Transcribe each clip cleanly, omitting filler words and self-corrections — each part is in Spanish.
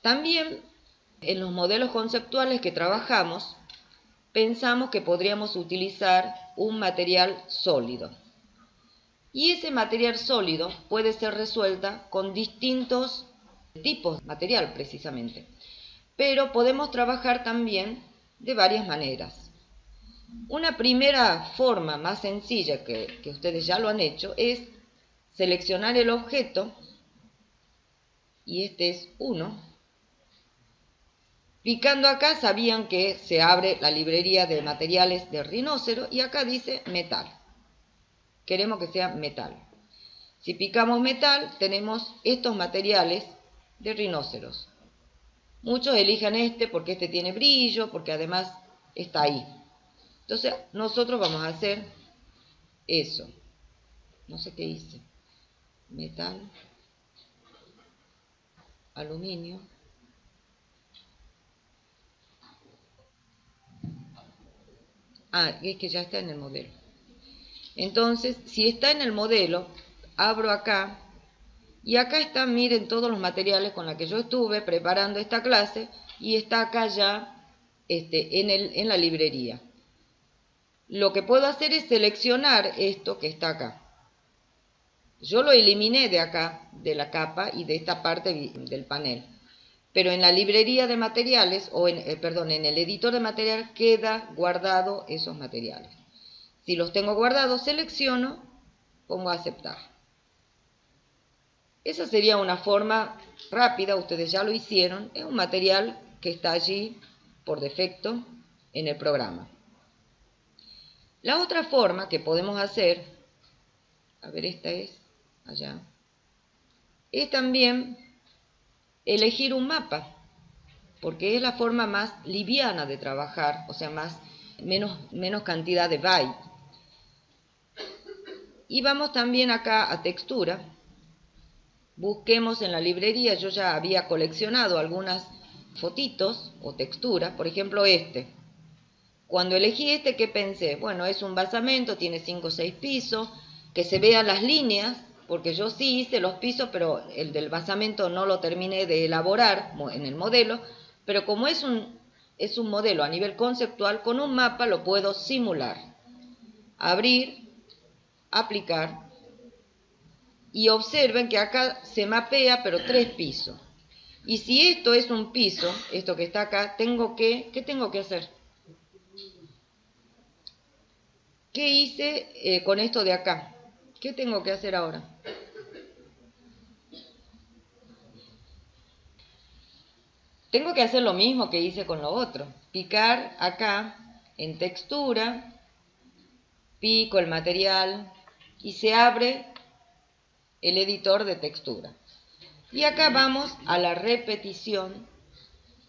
También en los modelos conceptuales que trabajamos, pensamos que podríamos utilizar un material sólido. Y ese material sólido puede ser resuelta con distintos tipos de material precisamente. Pero podemos trabajar también de varias maneras. Una primera forma más sencilla que ustedes ya lo han hecho es seleccionar el objeto, y este es uno. Picando acá sabían que se abre la librería de materiales de Rhinocero y acá dice metal. Queremos que sea metal. Si picamos metal tenemos estos materiales de rinoceros. Muchos eligen este porque este tiene brillo, porque además está ahí. Entonces nosotros vamos a hacer eso. No sé qué hice. Metal, aluminio. Es que ya está en el modelo. Entonces, si está en el modelo, abro acá, y acá están, miren, todos los materiales con los que yo estuve preparando esta clase, y está acá ya en la librería. Lo que puedo hacer es seleccionar esto que está acá. Yo lo eliminé de acá, de la capa y de esta parte del panel. Pero en la librería de materiales, en el editor de material queda guardado esos materiales. Si los tengo guardados, selecciono, pongo a aceptar. Esa sería una forma rápida, ustedes ya lo hicieron, es un material que está allí por defecto en el programa. La otra forma que podemos hacer, a ver, esta es allá, es también elegir un mapa, porque es la forma más liviana de trabajar, o sea, menos cantidad de bytes. Y vamos también acá a textura. Busquemos en la librería, yo ya había coleccionado algunas fotitos o texturas, por ejemplo este. Cuando elegí este, ¿qué pensé? Bueno, es un basamento, tiene 5 o 6 pisos, que se vean las líneas, porque yo sí hice los pisos, pero el del basamento no lo terminé de elaborar en el modelo, pero como es un modelo a nivel conceptual, con un mapa lo puedo simular. Abrir, aplicar, y observen que acá se mapea, pero 3 pisos. Y si esto es un piso, esto que está acá, ¿qué tengo que hacer? ¿Qué hice con esto de acá? ¿Qué tengo que hacer ahora? Tengo que hacer lo mismo que hice con lo otro. Picar acá en textura, pico el material y se abre el editor de textura. Y acá vamos a la repetición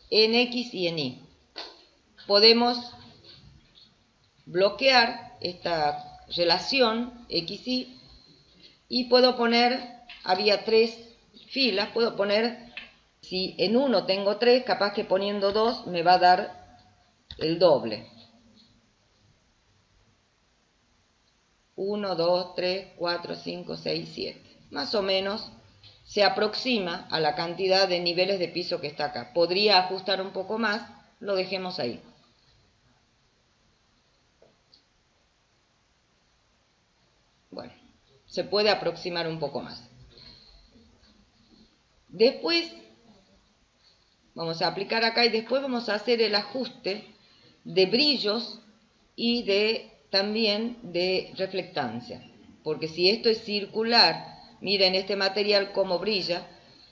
en X y en Y. Podemos bloquear esta relación X, y puedo poner, había 3 filas, puedo poner, si en uno tengo 3, capaz que poniendo 2 me va a dar el doble. 1, 2, 3, 4, 5, 6, 7. Más o menos se aproxima a la cantidad de niveles de piso que está acá. Podría ajustar un poco más, lo dejemos ahí. Bueno, se puede aproximar un poco más. Después vamos a aplicar acá y después vamos a hacer el ajuste de brillos y también de reflectancia. Porque si esto es circular, miren este material cómo brilla,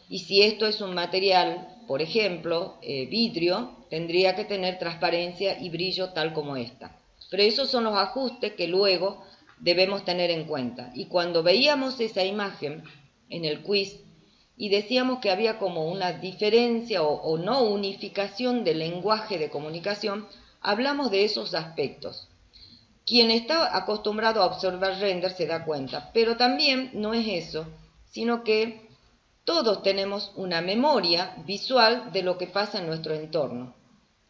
y si esto es un material, por ejemplo, vidrio, tendría que tener transparencia y brillo tal como esta. Pero esos son los ajustes que luego debemos tener en cuenta. Y cuando veíamos esa imagen en el quiz y decíamos que había como una diferencia o no unificación del lenguaje de comunicación, hablamos de esos aspectos. Quien está acostumbrado a observar render se da cuenta, pero también no es eso, sino que todos tenemos una memoria visual de lo que pasa en nuestro entorno.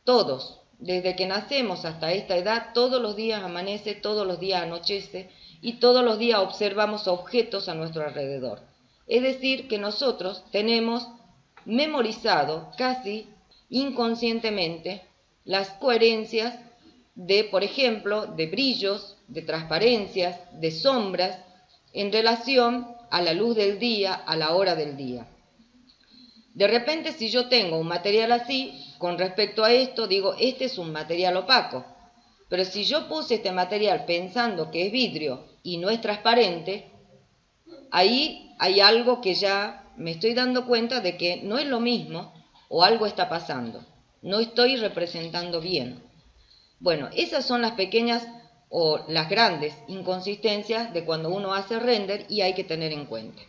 Todos, desde que nacemos hasta esta edad, todos los días amanece, todos los días anochece y todos los días observamos objetos a nuestro alrededor. Es decir, que nosotros tenemos memorizado casi inconscientemente las coherencias de, por ejemplo, de brillos, de transparencias, de sombras, en relación a la luz del día, a la hora del día. De repente, si yo tengo un material así, con respecto a esto, digo, este es un material opaco. Pero si yo puse este material pensando que es vidrio y no es transparente, ahí hay algo que ya me estoy dando cuenta de que no es lo mismo o algo está pasando. No estoy representando bien. Bueno, esas son las pequeñas o las grandes inconsistencias de cuando uno hace render y hay que tener en cuenta.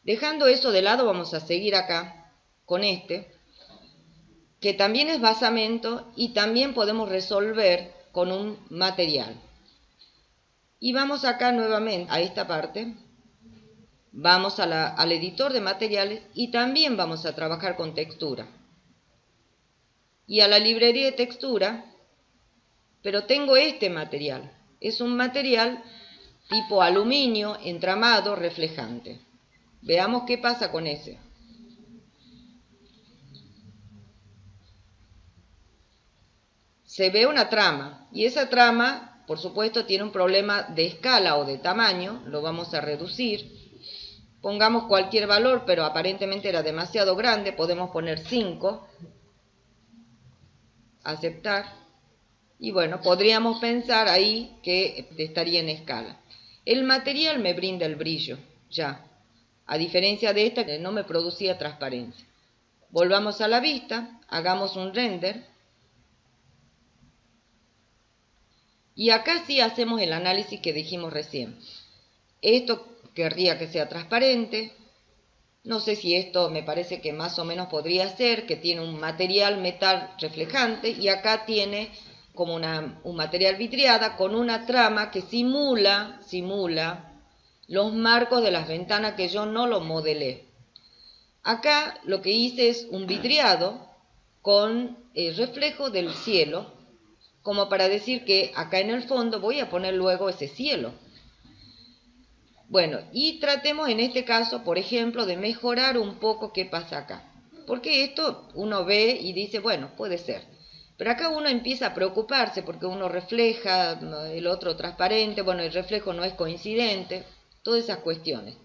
Dejando eso de lado, vamos a seguir acá con este, que también es basamento y también podemos resolver con un material. Y vamos acá nuevamente a esta parte, vamos al editor de materiales y también vamos a trabajar con textura. Y a la librería de textura, pero tengo este material, es un material tipo aluminio, entramado, reflejante. Veamos qué pasa con ese. Se ve una trama y esa trama, por supuesto, tiene un problema de escala o de tamaño, lo vamos a reducir. Pongamos cualquier valor, pero aparentemente era demasiado grande, podemos poner 5, aceptar, y bueno, podríamos pensar ahí que estaría en escala. El material me brinda el brillo, ya, a diferencia de esta que no me producía transparencia. Volvamos a la vista, hagamos un render, y acá sí hacemos el análisis que dijimos recién. Esto querría que sea transparente. No sé si esto me parece que más o menos podría ser, que tiene un material metal reflejante y acá tiene como un material vidriada con una trama que simula los marcos de las ventanas que yo no lo modelé. Acá lo que hice es un vidriado con el reflejo del cielo, como para decir que acá en el fondo voy a poner luego ese cielo. Bueno, y tratemos en este caso, por ejemplo, de mejorar un poco qué pasa acá. Porque esto uno ve y dice, bueno, puede ser. Pero acá uno empieza a preocuparse porque uno refleja, el otro transparente, bueno, el reflejo no es coincidente, todas esas cuestiones.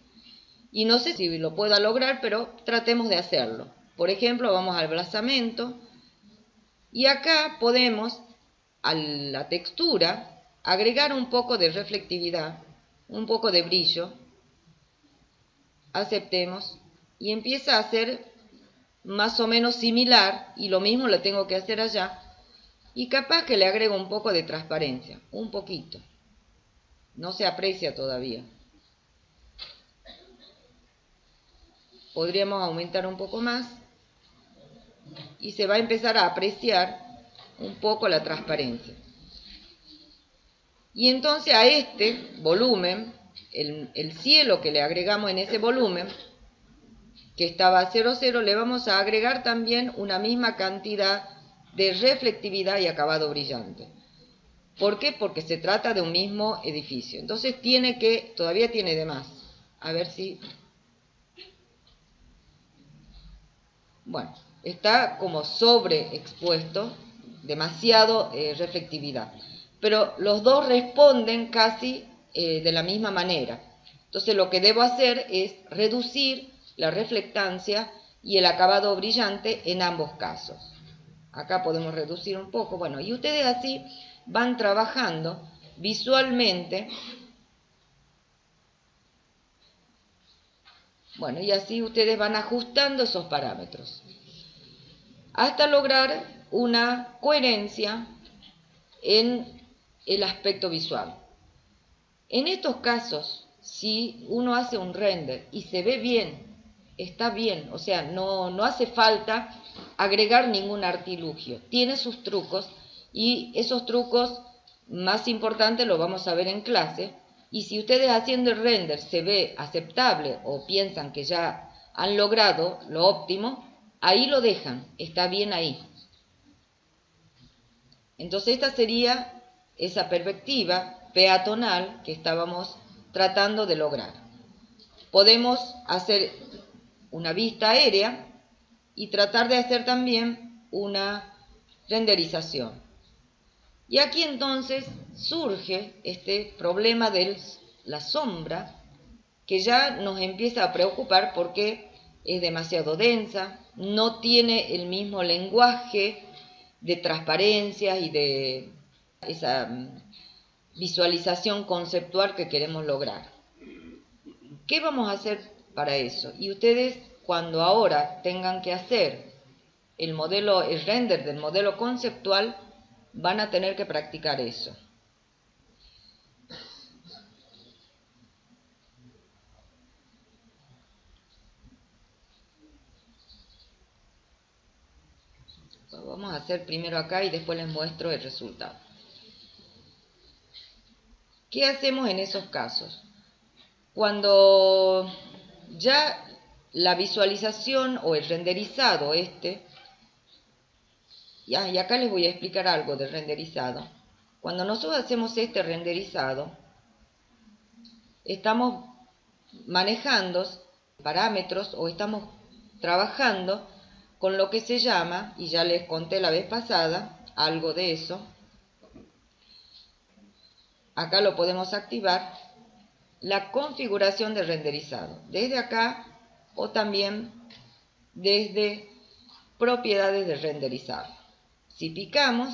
Y no sé si lo pueda lograr, pero tratemos de hacerlo. Por ejemplo, vamos al basamento y acá podemos, a la textura, agregar un poco de reflectividad, un poco de brillo, aceptemos, y empieza a ser más o menos similar, y lo mismo lo tengo que hacer allá, y capaz que le agrego un poco de transparencia, un poquito, no se aprecia todavía. Podríamos aumentar un poco más, y se va a empezar a apreciar un poco la transparencia. Y entonces a este volumen, el cielo que le agregamos en ese volumen, que estaba a 0,0, le vamos a agregar también una misma cantidad de reflectividad y acabado brillante. ¿Por qué? Porque se trata de un mismo edificio. Entonces todavía tiene de más. A ver si... Bueno, está como sobreexpuesto, demasiado reflectividad. Pero los dos responden casi de la misma manera. Entonces lo que debo hacer es reducir la reflectancia y el acabado brillante en ambos casos. Acá podemos reducir un poco. Bueno, y ustedes así van trabajando visualmente. Bueno, y así ustedes van ajustando esos parámetros hasta lograr una coherencia en el aspecto visual. En estos casos, si uno hace un render y se ve bien, está bien, o sea, no hace falta agregar ningún artilugio. Tiene sus trucos y esos trucos más importantes los vamos a ver en clase. Y si ustedes haciendo el render se ve aceptable o piensan que ya han logrado lo óptimo, ahí lo dejan, está bien ahí. Entonces esta sería esa perspectiva peatonal que estábamos tratando de lograr. Podemos hacer una vista aérea y tratar de hacer también una renderización. Y aquí entonces surge este problema de la sombra, que ya nos empieza a preocupar porque es demasiado densa, no tiene el mismo lenguaje de transparencia y de esa visualización conceptual que queremos lograr. ¿Qué vamos a hacer para eso? Y ustedes, cuando ahora tengan que hacer el render del modelo conceptual, van a tener que practicar eso. Lo vamos a hacer primero acá y después les muestro el resultado. ¿Qué hacemos en esos casos? Cuando ya la visualización o el renderizado y acá les voy a explicar algo del renderizado. Cuando nosotros hacemos este renderizado, estamos manejando parámetros o estamos trabajando con lo que se llama, y ya les conté la vez pasada algo de eso, acá lo podemos activar, la configuración de renderizado, desde acá o también desde propiedades de renderizado. Si picamos,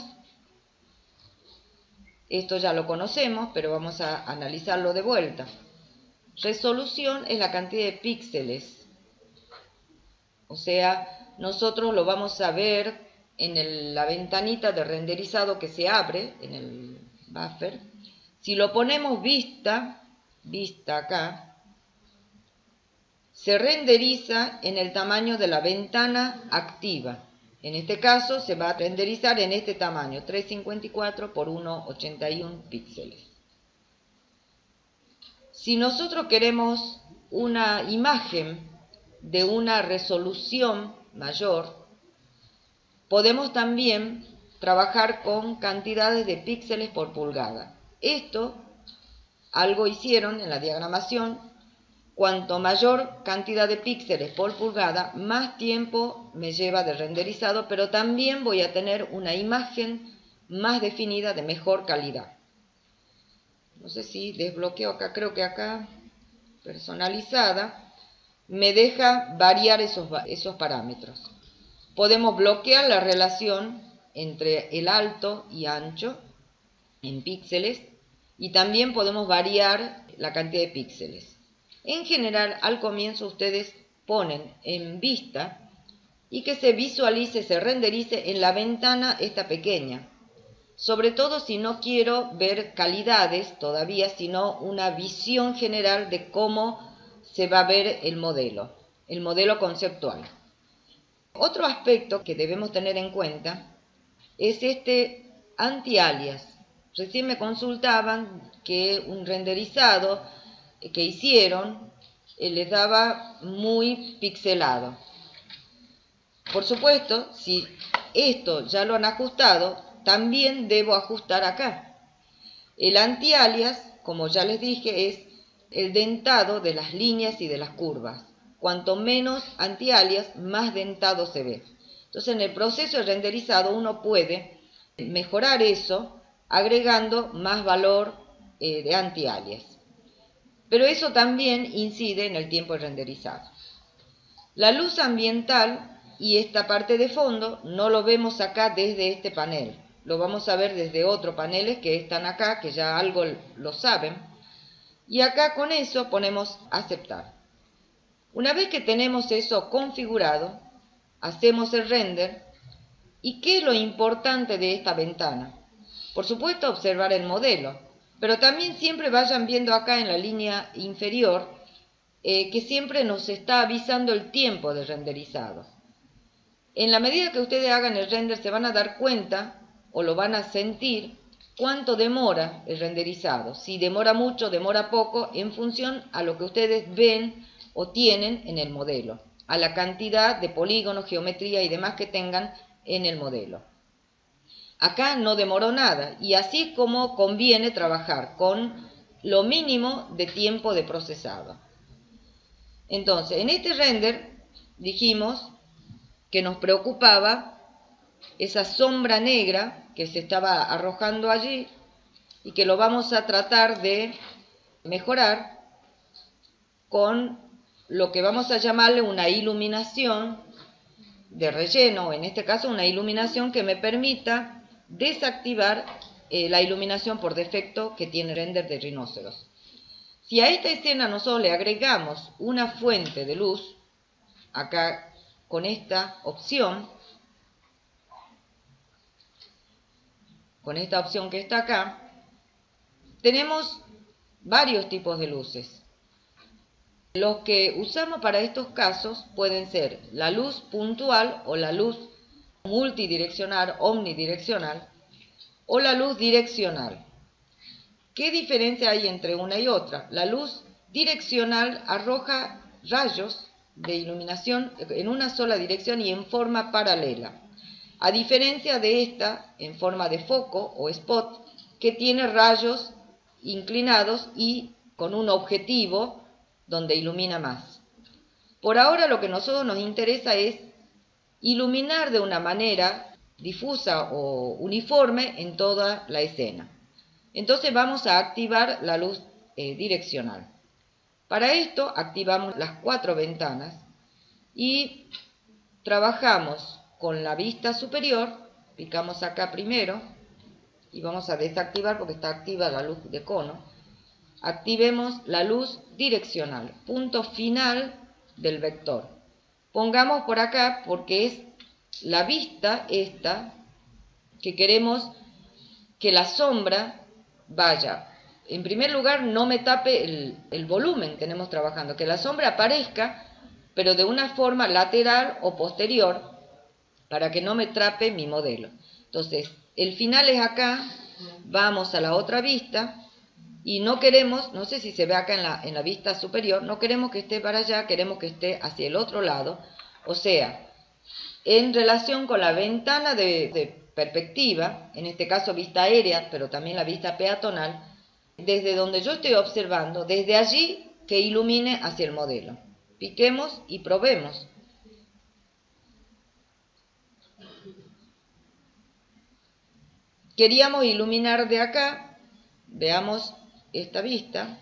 esto ya lo conocemos, pero vamos a analizarlo de vuelta. Resolución es la cantidad de píxeles, o sea, nosotros lo vamos a ver en la ventanita de renderizado que se abre en el buffer. Si lo ponemos vista acá, se renderiza en el tamaño de la ventana activa. En este caso se va a renderizar en este tamaño, 354 por 181 píxeles. Si nosotros queremos una imagen de una resolución mayor, podemos también trabajar con cantidades de píxeles por pulgada. Esto, algo hicieron en la diagramación, cuanto mayor cantidad de píxeles por pulgada, más tiempo me lleva de renderizado, pero también voy a tener una imagen más definida de mejor calidad. No sé si desbloqueo acá, creo que acá, personalizada, me deja variar esos parámetros. Podemos bloquear la relación entre el alto y ancho en píxeles y también podemos variar la cantidad de píxeles. En general, al comienzo ustedes ponen en vista y que se visualice, se renderice en la ventana esta pequeña. Sobre todo si no quiero ver calidades todavía, sino una visión general de cómo se va a ver el modelo conceptual. Otro aspecto que debemos tener en cuenta es este anti-alias. Recién me consultaban que un renderizado que hicieron les daba muy pixelado. Por supuesto, si esto ya lo han ajustado, también debo ajustar acá. El anti-alias, como ya les dije, es el dentado de las líneas y de las curvas. Cuanto menos anti-alias, más dentado se ve. Entonces, en el proceso de renderizado uno puede mejorar eso agregando más valor de anti-alias. Pero eso también incide en el tiempo de renderizado. La luz ambiental y esta parte de fondo no lo vemos acá desde este panel. Lo vamos a ver desde otros paneles que están acá, que ya algo lo saben. Y acá con eso ponemos aceptar. Una vez que tenemos eso configurado, hacemos el render. ¿Y qué es lo importante de esta ventana? Por supuesto, observar el modelo, pero también siempre vayan viendo acá en la línea inferior que siempre nos está avisando el tiempo de renderizado. En la medida que ustedes hagan el render se van a dar cuenta o lo van a sentir cuánto demora el renderizado. Si demora mucho, demora poco, en función a lo que ustedes ven o tienen en el modelo, a la cantidad de polígonos, geometría y demás que tengan en el modelo. Acá no demoró nada y así es como conviene trabajar con lo mínimo de tiempo de procesado. Entonces, en este render dijimos que nos preocupaba, esa sombra negra que se estaba arrojando allí y que lo vamos a tratar de mejorar con lo que vamos a llamarle una iluminación de relleno, en este caso una iluminación que me permita desactivar la iluminación por defecto que tiene el render de rinoceros. Si a esta escena nosotros le agregamos una fuente de luz, acá con esta opción que está acá, tenemos varios tipos de luces. Los que usamos para estos casos pueden ser la luz puntual o la luz multidireccional, omnidireccional, o la luz direccional. ¿Qué diferencia hay entre una y otra? La luz direccional arroja rayos de iluminación en una sola dirección y en forma paralela, a diferencia de esta en forma de foco o spot, que tiene rayos inclinados y con un objetivo donde ilumina más. Por ahora lo que a nosotros nos interesa es iluminar de una manera difusa o uniforme en toda la escena. Entonces vamos a activar la luz direccional. Para esto activamos las 4 ventanas y trabajamos con la vista superior, picamos acá primero y vamos a desactivar porque está activa la luz de cono. Activemos la luz direccional, punto final del vector. Pongamos por acá porque es la vista esta que queremos que la sombra vaya. En primer lugar, no me tape el volumen que tenemos trabajando, que la sombra aparezca, pero de una forma lateral o posterior, para que no me tape mi modelo. Entonces, el final es acá, vamos a la otra vista, y no queremos, no sé si se ve acá en la vista superior, no queremos que esté para allá, queremos que esté hacia el otro lado, o sea, en relación con la ventana de perspectiva, en este caso vista aérea, pero también la vista peatonal, desde donde yo estoy observando, desde allí que ilumine hacia el modelo. Piquemos y probemos. Queríamos iluminar de acá, veamos esta vista,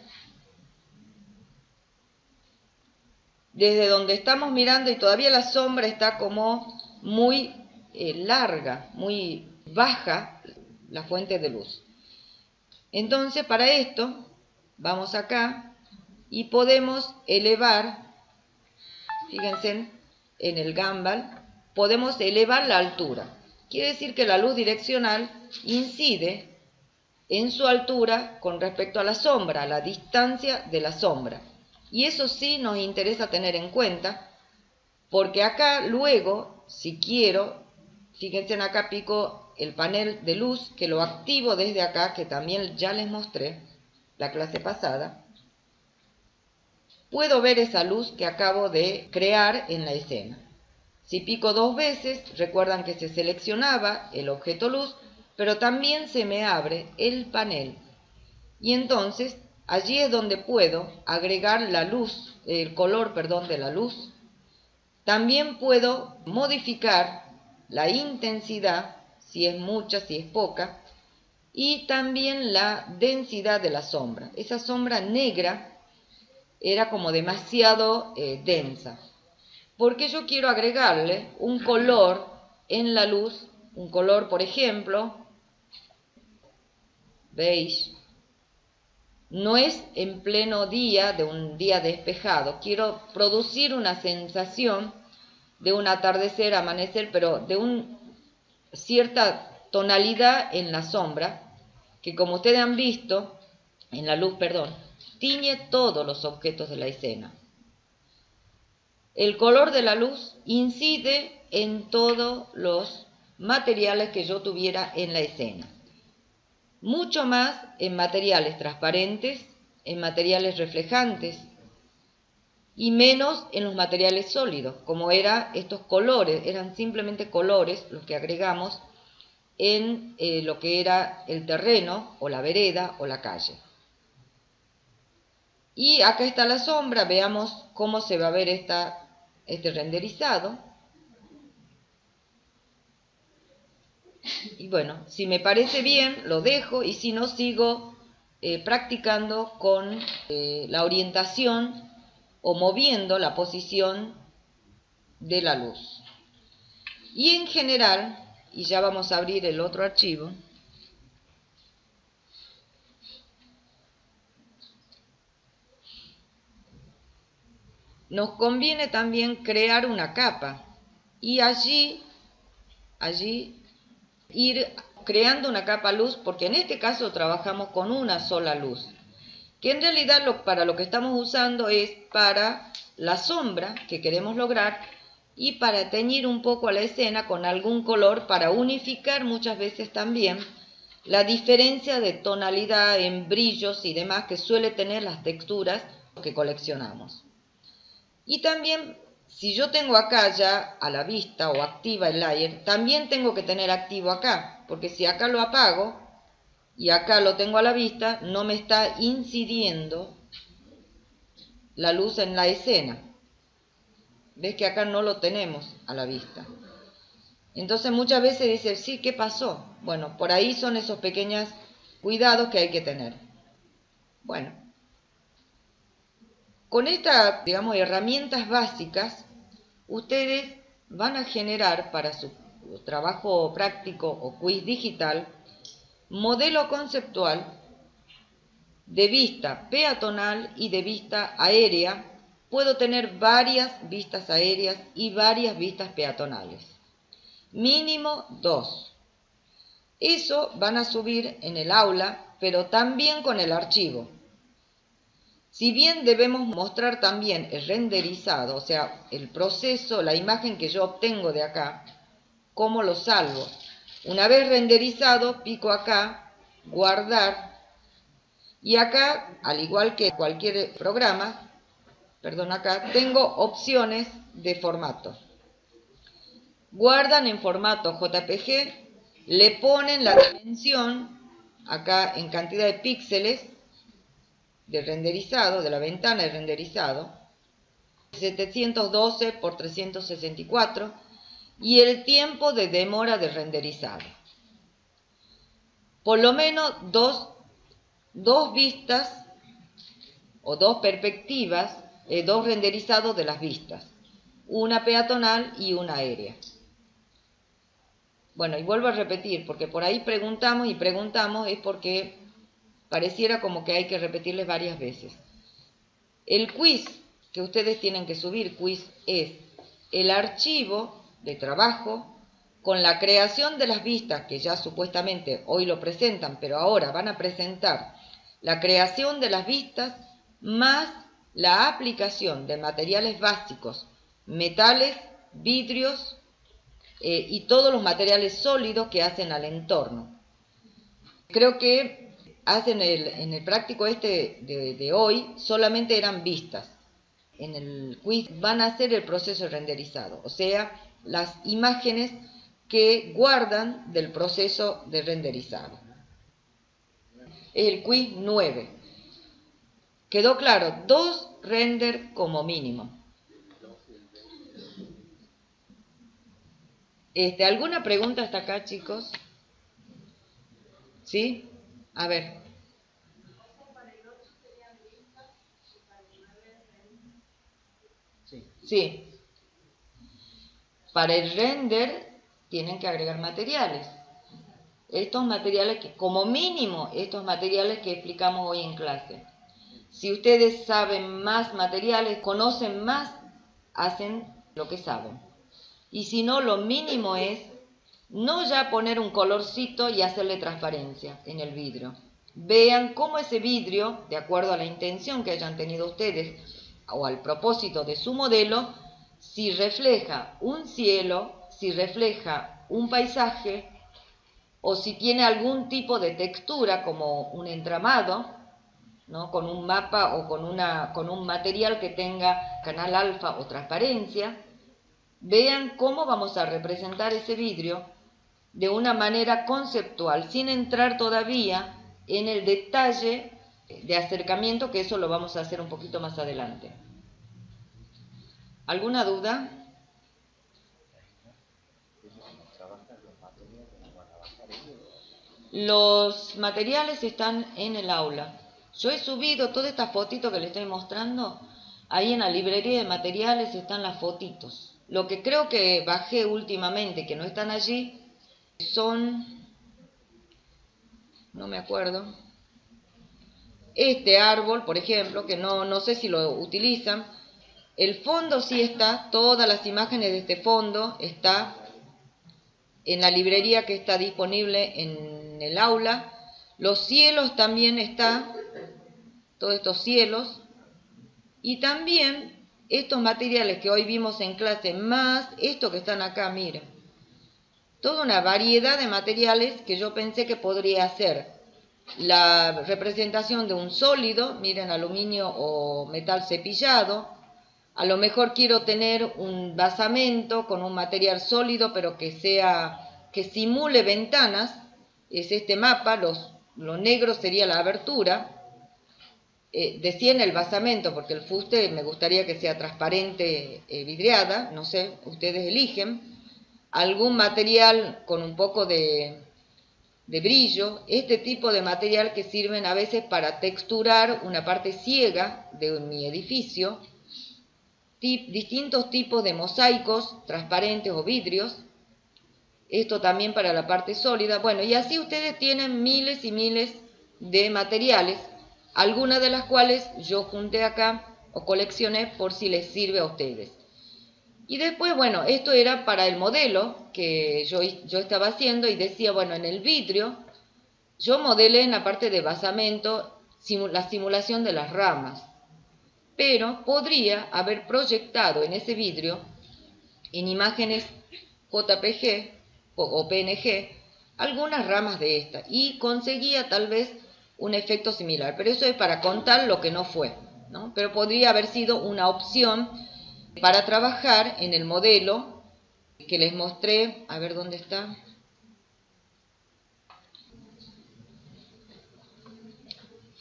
desde donde estamos mirando y todavía la sombra está como muy larga, muy baja la fuente de luz. Entonces para esto vamos acá y podemos elevar, fíjense en el gimbal, podemos elevar la altura. Quiere decir que la luz direccional incide en su altura con respecto a la sombra, a la distancia de la sombra. Y eso sí nos interesa tener en cuenta, porque acá luego, si quiero, fíjense acá pico el panel de luz, que lo activo desde acá, que también ya les mostré la clase pasada. Puedo ver esa luz que acabo de crear en la escena. Si pico 2 veces, recuerdan que se seleccionaba el objeto luz, pero también se me abre el panel. Y entonces allí es donde puedo agregar la luz, el color, perdón, de la luz. También puedo modificar la intensidad, si es mucha, si es poca, y también la densidad de la sombra. Esa sombra negra era como demasiado densa, porque yo quiero agregarle un color en la luz, un color, por ejemplo, beige. No es en pleno día, de un día despejado. Quiero producir una sensación de un atardecer, amanecer, pero de una cierta tonalidad en la sombra, que como ustedes han visto, en la luz, perdón, tiñe todos los objetos de la escena. El color de la luz incide en todos los materiales que yo tuviera en la escena. Mucho más en materiales transparentes, en materiales reflejantes y menos en los materiales sólidos, como eran estos colores, eran simplemente colores los que agregamos en lo que era el terreno o la vereda o la calle. Y acá está la sombra, veamos cómo se va a ver este renderizado. Y bueno, si me parece bien, lo dejo, y si no, sigo practicando con la orientación o moviendo la posición de la luz. Y en general, y ya vamos a abrir el otro archivo, nos conviene también crear una capa y allí ir creando una capa luz, porque en este caso trabajamos con una sola luz, que en realidad para lo que estamos usando es para la sombra que queremos lograr y para teñir un poco a la escena con algún color, para unificar muchas veces también la diferencia de tonalidad en brillos y demás que suele tener las texturas que coleccionamos. Y también, si yo tengo acá ya a la vista o activa el layer, también tengo que tener activo acá, porque si acá lo apago y acá lo tengo a la vista, no me está incidiendo la luz en la escena. ¿Ves que acá no lo tenemos a la vista? Entonces muchas veces dice, sí, ¿qué pasó? Bueno, por ahí son esos pequeños cuidados que hay que tener. Bueno, con estas, digamos, herramientas básicas, ustedes van a generar para su trabajo práctico o quiz digital modelo conceptual de vista peatonal y de vista aérea. Puedo tener varias vistas aéreas y varias vistas peatonales. Mínimo 2. Eso van a subir en el aula, pero también con el archivo. Si bien debemos mostrar también el renderizado, o sea, el proceso, la imagen que yo obtengo de acá, cómo lo salvo. Una vez renderizado, pico acá, guardar, y acá, al igual que cualquier programa, acá tengo opciones de formato. Guardan en formato JPG, le ponen la dimensión, acá en cantidad de píxeles, de renderizado, de la ventana de renderizado, 712 por 364, y el tiempo de demora de renderizado. Por lo menos dos vistas o dos perspectivas, dos renderizados de las vistas, una peatonal y una aérea. Bueno, y vuelvo a repetir, porque por ahí preguntamos y preguntamos, es porque pareciera como que hay que repetirles varias veces. El quiz que ustedes tienen que subir, quiz, es el archivo de trabajo con la creación de las vistas, que ya supuestamente hoy lo presentan, pero ahora van a presentar la creación de las vistas más la aplicación de materiales básicos, metales, vidrios y todos los materiales sólidos que hacen al entorno. Creo que en el práctico de hoy solamente eran vistas. En el quiz van a hacer el proceso renderizado, o sea, las imágenes que guardan del proceso de renderizado. Es el quiz 9. ¿Quedó claro? 2 render como mínimo. ¿Alguna pregunta hasta acá, chicos? ¿Sí? A ver. Sí. Para el render tienen que agregar materiales. Estos materiales que, como mínimo, estos materiales que explicamos hoy en clase. Si ustedes saben más materiales, conocen más, hacen lo que saben. Y si no, lo mínimo es no ya poner un colorcito y hacerle transparencia en el vidrio. Vean cómo ese vidrio, de acuerdo a la intención que hayan tenido ustedes o al propósito de su modelo, si refleja un cielo, si refleja un paisaje o si tiene algún tipo de textura como un entramado, ¿no? Con un mapa o con un material que tenga canal alfa o transparencia. Vean cómo vamos a representar ese vidrio de una manera conceptual, sin entrar todavía en el detalle de acercamiento, que eso lo vamos a hacer un poquito más adelante. ¿Alguna duda? Los materiales están en el aula. Yo he subido todas estas fotitos que les estoy mostrando. Ahí en la librería de materiales están las fotitos. Lo que creo que bajé últimamente, que no están allí, son, no me acuerdo, este árbol, por ejemplo, que no sé si lo utilizan. El fondo sí está, todas las imágenes de este fondo está en la librería que está disponible en el aula. Los cielos también está, todos estos cielos. Y también estos materiales que hoy vimos en clase, más esto que están acá, miren. Toda una variedad de materiales que yo pensé que podría ser la representación de un sólido, miren, aluminio o metal cepillado. A lo mejor quiero tener un basamento con un material sólido, pero que simule ventanas. Es este mapa, lo negro sería la abertura. Decía en el basamento, porque el fuste me gustaría que sea transparente, vidriada, no sé, ustedes eligen. Algún material con un poco de brillo, este tipo de material que sirven a veces para texturar una parte ciega de mi edificio, distintos tipos de mosaicos transparentes o vidrios, esto también para la parte sólida. Bueno, y así ustedes tienen miles y miles de materiales, algunas de las cuales yo junté acá o coleccioné por si les sirve a ustedes. Y después, bueno, esto era para el modelo que yo estaba haciendo y decía, bueno, en el vidrio, yo modelé en la parte de basamento la simulación de las ramas, pero podría haber proyectado en ese vidrio, en imágenes JPG o PNG, algunas ramas de esta y conseguía tal vez un efecto similar, pero eso es para contar lo que no fue, ¿no? Pero podría haber sido una opción para trabajar en el modelo que les mostré, a ver dónde está.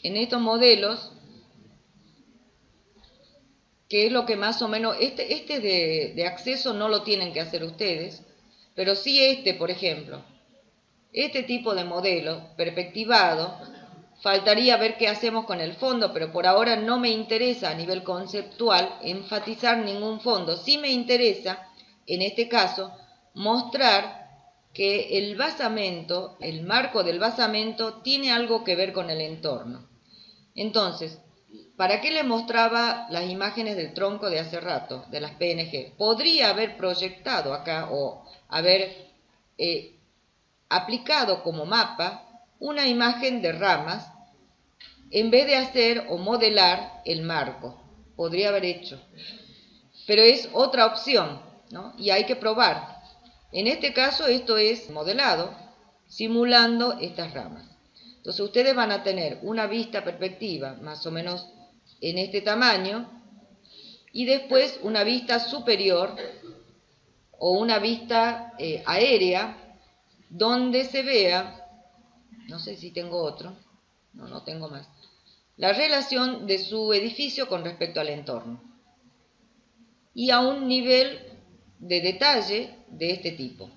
En estos modelos, que es lo que más o menos, este de acceso no lo tienen que hacer ustedes, pero sí este, por ejemplo, este tipo de modelo perspectivado, faltaría ver qué hacemos con el fondo, pero por ahora no me interesa a nivel conceptual enfatizar ningún fondo. Sí me interesa, en este caso, mostrar que el basamento, el marco del basamento, tiene algo que ver con el entorno. Entonces, ¿para qué les mostraba las imágenes del tronco de hace rato, de las PNG? Podría haber proyectado acá o haber aplicado como mapa una imagen de ramas en vez de hacer o modelar el marco. Podría haber hecho. Pero es otra opción, ¿no? Y hay que probar. En este caso esto es modelado, simulando estas ramas. Entonces ustedes van a tener una vista perspectiva más o menos en este tamaño y después una vista superior o una vista aérea donde se vea, no sé si tengo otro, no tengo más, la relación de su edificio con respecto al entorno y a un nivel de detalle de este tipo.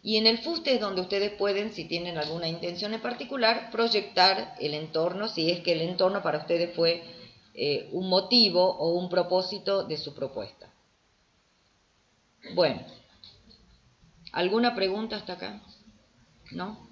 Y en el fuste es donde ustedes pueden, si tienen alguna intención en particular, proyectar el entorno, si es que el entorno para ustedes fue un motivo o un propósito de su propuesta. Bueno, ¿alguna pregunta hasta acá? ¿No?